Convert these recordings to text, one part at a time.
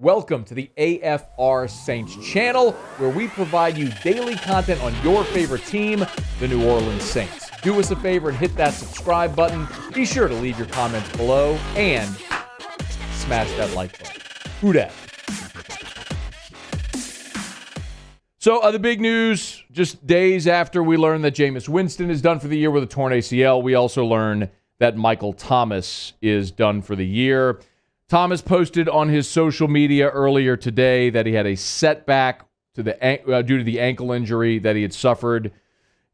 Welcome to the AFR Saints channel, where we provide you daily content on your favorite team, the New Orleans Saints. Do us a favor and hit that subscribe button. Be sure to leave your comments below and smash that like button. Who dat? So the big news, just days after we learned that Jameis Winston is done for the year with a torn ACL, we also learn that Michael Thomas is done for the year. Thomas posted on his social media earlier today that he had a setback due to the ankle injury that he had suffered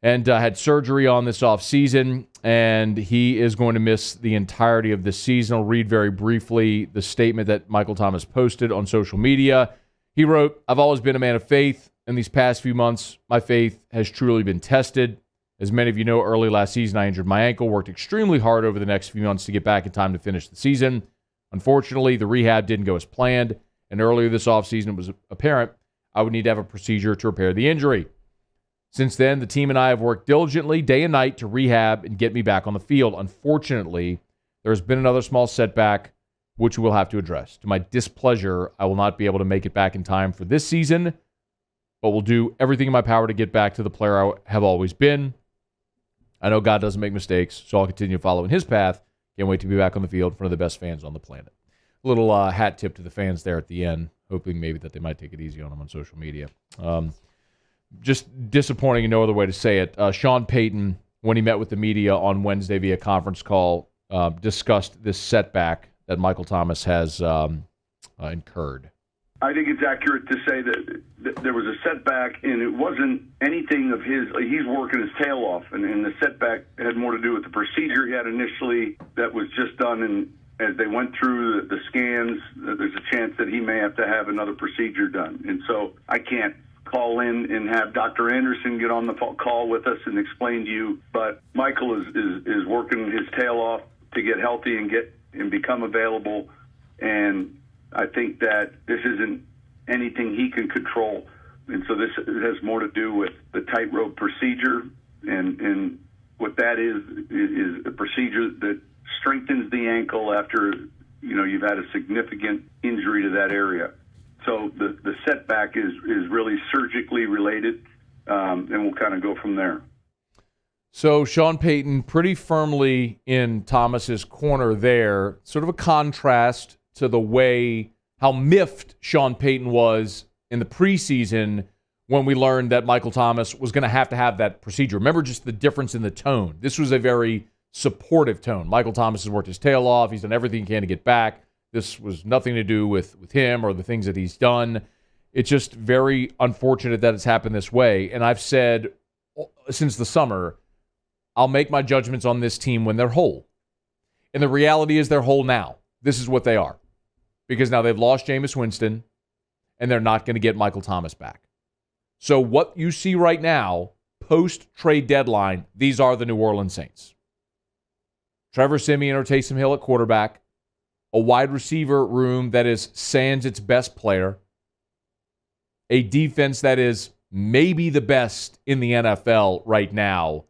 and had surgery on this offseason, and he is going to miss the entirety of the season. I'll read very briefly the statement that Michael Thomas posted on social media. He wrote, "I've always been a man of faith. In these past few months, my faith has truly been tested. As many of you know, early last season, I injured my ankle, worked extremely hard over the next few months to get back in time to finish the season. Unfortunately, the rehab didn't go as planned, and earlier this offseason, it was apparent I would need to have a procedure to repair the injury. Since then, the team and I have worked diligently day and night to rehab and get me back on the field. Unfortunately, there has been another small setback, which we'll have to address. To my displeasure, I will not be able to make it back in time for this season, but will do everything in my power to get back to the player I have always been. I know God doesn't make mistakes, so I'll continue following his path. Can't wait to be back on the field in front of the best fans on the planet." A little hat tip to the fans there at the end, hoping maybe that they might take it easy on him on social media. Just disappointing in no other way to say it. Sean Payton, when he met with the media on Wednesday via conference call, discussed this setback that Michael Thomas has incurred. I think it's accurate to say that there was a setback, and it wasn't anything of his. He's working his tail off, and the setback had more to do with the procedure he had initially that was just done. And as they went through the scans, there's a chance that he may have to have another procedure done. And so I can't call in and have Dr. Anderson get on the call with us and explain to you, but Michael is working his tail off to get healthy and become available. And I think that this isn't anything he can control. And so this has more to do with the tightrope procedure. And what that is a procedure that strengthens the ankle after, you've had a significant injury to that area. So the setback is really surgically related, and we'll kind of go from there. So Sean Payton pretty firmly in Thomas's corner there, sort of a contrast to the way how miffed Sean Payton was in the preseason when we learned that Michael Thomas was going to have that procedure. Remember just the difference in the tone. This was a very supportive tone. Michael Thomas has worked his tail off. He's done everything he can to get back. This was nothing to do with him or the things that he's done. It's just very unfortunate that it's happened this way. And I've said since the summer, I'll make my judgments on this team when they're whole. And the reality is they're whole now. This is what they are. Because now they've lost Jameis Winston, and they're not going to get Michael Thomas back. So what you see right now, post-trade deadline, these are the New Orleans Saints. Trevor Siemian or Taysom Hill at quarterback, a wide receiver room that is sans its best player, a defense that is maybe the best in the NFL right now.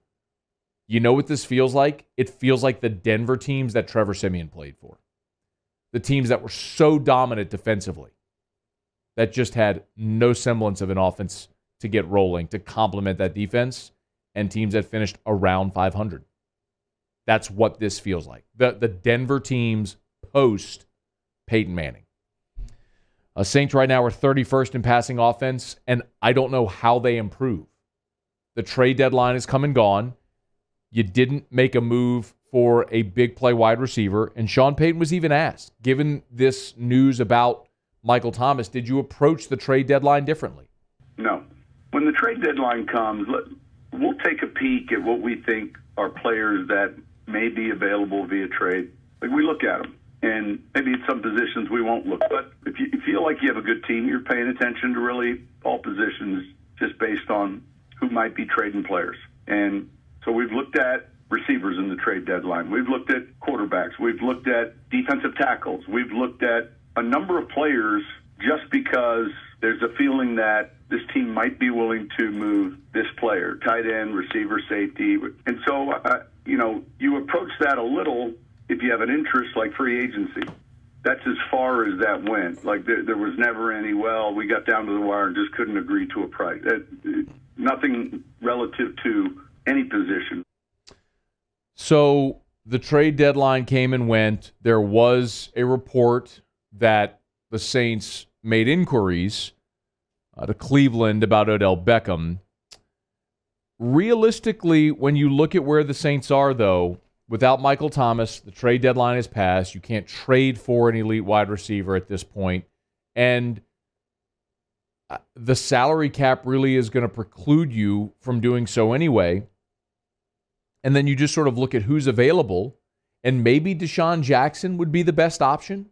You know what this feels like? It feels like the Denver teams that Trevor Siemian played for. The teams that were so dominant defensively that just had no semblance of an offense to get rolling, to complement that defense, and teams that finished around 500. That's what this feels like. The Denver teams post Peyton Manning. Saints right now are 31st in passing offense, and I don't know how they improve. The trade deadline is come and gone. You didn't make a move for a big play wide receiver. And Sean Payton was even asked, given this news about Michael Thomas, did you approach the trade deadline differently? No. When the trade deadline comes, we'll take a peek at what we think are players that may be available via trade. We look at them, and maybe at some positions we won't look. But if you feel like you have a good team, you're paying attention to really all positions just based on who might be trading players. And so we've looked at receivers in the trade deadline. We've looked at quarterbacks. We've looked at defensive tackles. We've looked at a number of players just because there's a feeling that this team might be willing to move this player, tight end, receiver, safety. And so, you approach that a little if you have an interest like free agency. that's as far as that went. Like there was never any, well, we got down to the wire and just couldn't agree to a price. Nothing relative to any position. So the trade deadline came and went. There was a report that the Saints made inquiries to Cleveland about Odell Beckham. Realistically, when you look at where the Saints are, though, without Michael Thomas, the trade deadline has passed. You can't trade for an elite wide receiver at this point. And the salary cap really is going to preclude you from doing so anyway. And then you just sort of look at who's available, and maybe Deshaun Jackson would be the best option.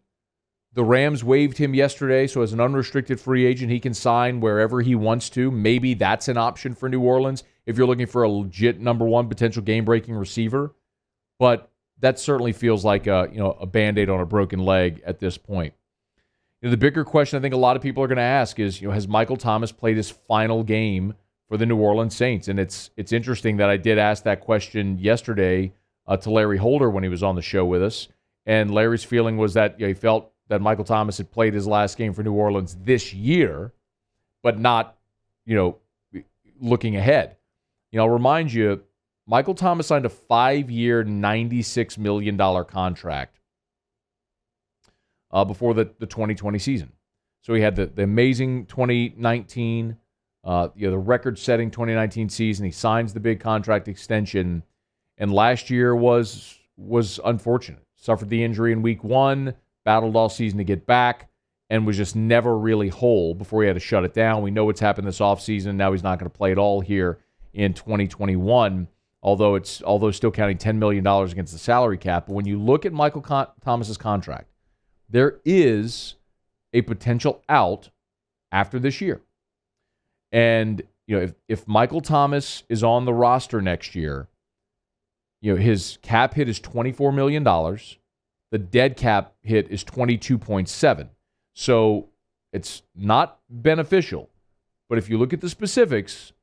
The Rams waived him yesterday, so as an unrestricted free agent, he can sign wherever he wants to. Maybe that's an option for New Orleans if you're looking for a legit number one potential game-breaking receiver. But that certainly feels like a Band-Aid on a broken leg at this point. The bigger question I think a lot of people are going to ask is, has Michael Thomas played his final game for the New Orleans Saints? And it's interesting that I did ask that question yesterday to Larry Holder when he was on the show with us. And Larry's feeling was that he felt that Michael Thomas had played his last game for New Orleans this year, but not, looking ahead. I'll remind you, Michael Thomas signed a 5-year, $96 million contract before the 2020 season. So he had the amazing 2019, the record-setting 2019 season. He signs the big contract extension, and last year was unfortunate. Suffered the injury in week 1, battled all season to get back, and was just never really whole before he had to shut it down. We know what's happened this offseason. Now he's not going to play at all here in 2021. Although still counting $10 million against the salary cap. But when you look at Michael Thomas's contract, there is a potential out after this year. And if Michael Thomas is on the roster next year, his cap hit is $24 million. The dead cap hit is 22.7. So it's not beneficial. But if you look at the specifics,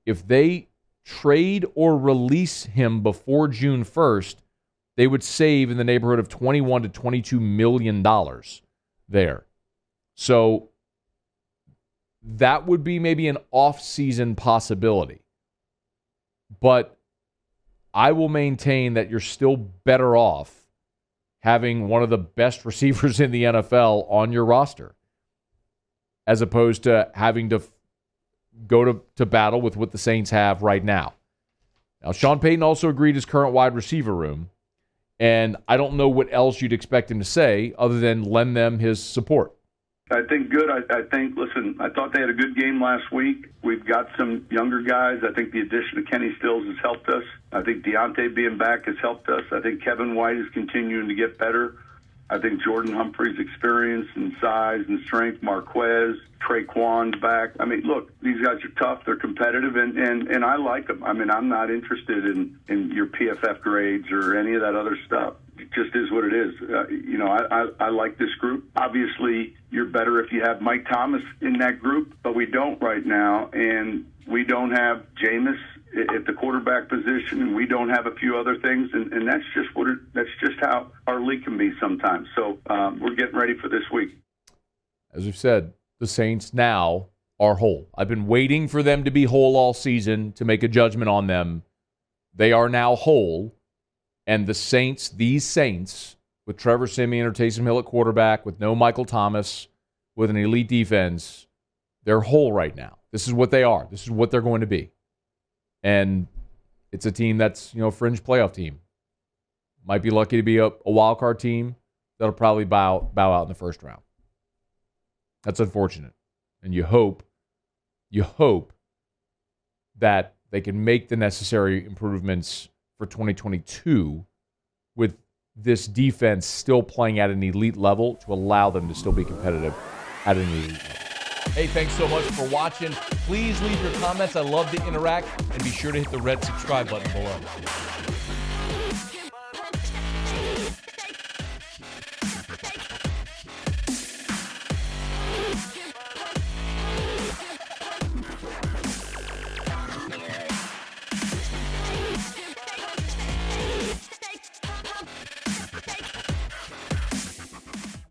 if they trade or release him before June 1st, they would save in the neighborhood of $21 to $22 million there. So that would be maybe an off-season possibility. But I will maintain that you're still better off having one of the best receivers in the NFL on your roster as opposed to having to go to battle with what the Saints have right now. Now, Sean Payton also agreed his current wide receiver room, and I don't know what else you'd expect him to say other than lend them his support. I think good. I think, listen, I thought they had a good game last week. We've got some younger guys. I think the addition of Kenny Stills has helped us. I think Deontay being back has helped us. I think Kevin White is continuing to get better. I think Jordan Humphrey's experience and size and strength, Marquez, Tre'Quan's back. I mean, look, these guys are tough. They're competitive, and I like them. I mean, I'm not interested in your PFF grades or any of that other stuff. It just is what it is. I like this group. Obviously, you're better if you have Mike Thomas in that group, but we don't right now, and we don't have Jameis at the quarterback position, and we don't have a few other things, and that's just how our league can be sometimes. So we're getting ready for this week. As we've said, the Saints now are whole. I've been waiting for them to be whole all season to make a judgment on them. They are now whole, and these Saints, with Trevor Siemian or Taysom Hill at quarterback, with no Michael Thomas, with an elite defense, they're whole right now. This is what they are. This is what they're going to be. And it's a team that's, a fringe playoff team. Might be lucky to be a wild card team that'll probably bow out in the first round. That's unfortunate. And you hope that they can make the necessary improvements for 2022 with this defense still playing at an elite level to allow them to still be competitive at an elite level. Hey, thanks so much for watching. Please leave your comments. I love to interact. And be sure to hit the red subscribe button below.